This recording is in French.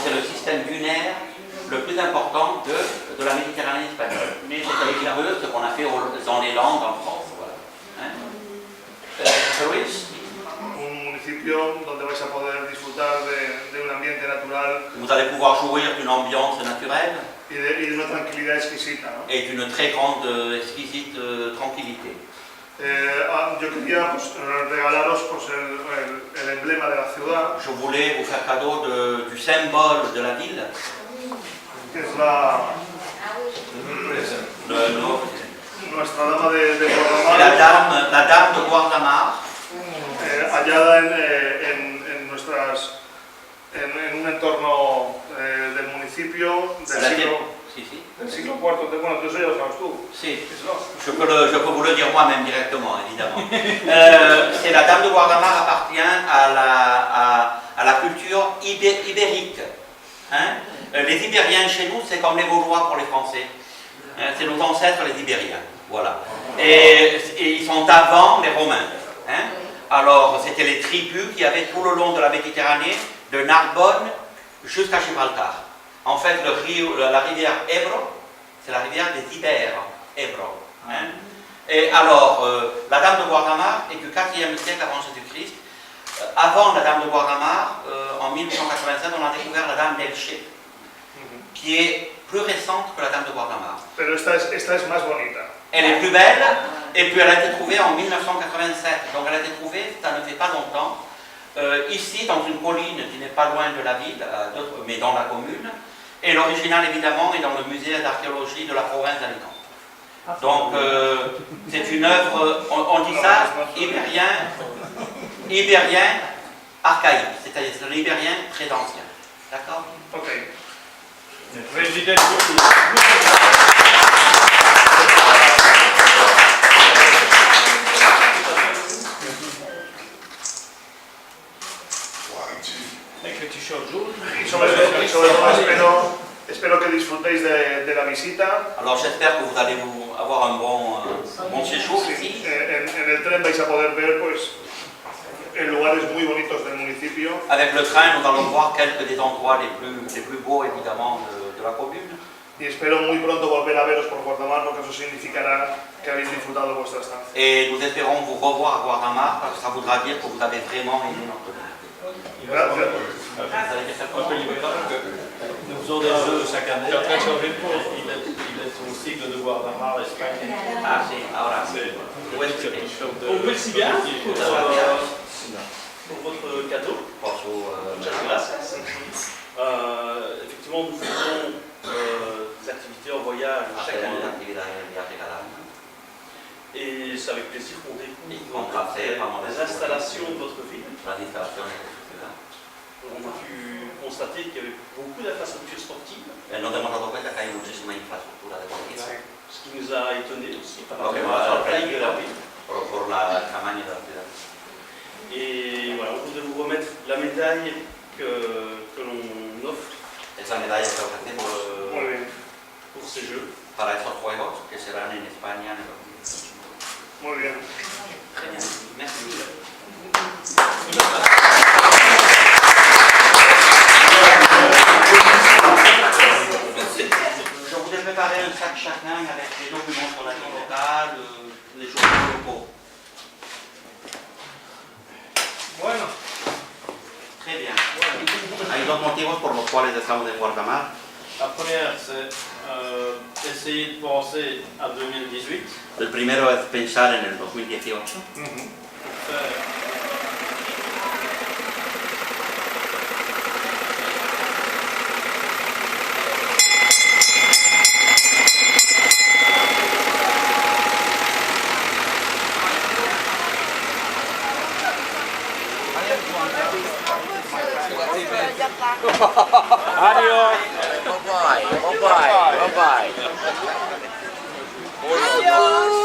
c'est le système dunaire le plus important de la Méditerranée espagnole. Mais c'est avec ce qu'on a fait dans les Landes en France. Voilà. Hein? Luis? Un municipio donde vais a poder disfrutar de un ambiente natural. Vous allez pouvoir jouir d'une ambiance naturelle y de una tranquilidad exquisita, ¿no? Et d'une très grande, exquisite tranquillité. Yo quería regalaros el emblema de la ciudad. Je voulais vous faire cadeau du symbole de la ville. Que es nuestra dama de Guardamar. La dame de Guardamar. Hallada en un entorno del municipio del siglo IV. Bueno, eso ya lo sabes tú. Sí, je peux vous le dire moi-même directement, évidemment. C'est la dame de Guardamar appartient à la culture ibérique. Hein? Les Ibériens chez nous, c'est comme les Gaulois pour les Français. Hein? C'est nos ancêtres les Ibériens. Voilà. Et ils sont avant les Romains. Hein? Alors, c'était les tribus qui avaient tout le long de la Méditerranée, de Narbonne jusqu'à Gibraltar. En fait, la rivière Ebro, c'est la rivière des Ibères, Ebro. Hein? Et alors, la dame de Guardamar est du 4e siècle avant Jésus-Christ. Avant la dame de Guardamar, en 1887, on a découvert la dame d'Elche, qui est plus récente que la dame de Guardamar. Pero esta es más bonita. Elle est plus belle, et puis elle a été trouvée en 1987. Donc elle a été trouvée, ça ne fait pas longtemps, ici, dans une colline qui n'est pas loin de la ville, mais dans la commune. Et l'original, évidemment, est dans le musée d'archéologie de la province d'Alicante. Donc, c'est une œuvre, on dit ça, ibérien archaïque, c'est-à-dire c'est un ibérien très ancien. D'accord? Ok. Président. Y sobre todo espero que disfrutéis de la visita. Alors j'espère que vous allez avoir un bon séjour ici. En el tren vais a poder ver en lugares muy bonitos del municipio. Avec le train, nous allons voir quelques des endroits les plus beaux évidemment de la commune. Y espero muy pronto volver a veros por Guardamar, porque eso significará que habéis disfrutado de vuestra estancia. Et nous espérons vous revoir à Guardamar, parce que ça voudra dire que vous avez vraiment aimé notre ville. Nous faisons des jeux chaque année. Il est en train de changer de pause. Il est au cycle de Guardamar, Espagne. Ah, si, ahora. Merci bien pour votre cadeau. Gracias. Effectivement, nous faisons des activités en voyage chaque année. Et c'est avec plaisir qu'on découvre les installations de votre ville. On a pu constater qu'il y avait beaucoup d'infrastructures sportives. Ce qui nous a étonnés aussi par rapport à la taille de la ville. Et voilà, on voudrait vous remettre la médaille que l'on offre pour ces jeux. Para estos juegos que serán en España. Muy bien. Très bien. Merci. Je vous ai préparé un sac chacun avec les documents sur la vie locale, les journaux locaux. Bueno. Très bien. Hay dos motivos por los cuales estamos en Guardamar. La première, c'est essayer de penser à 2018. El primero es pensar en el 2018. Adiós. Bye bye. Bye bye. Bye bye.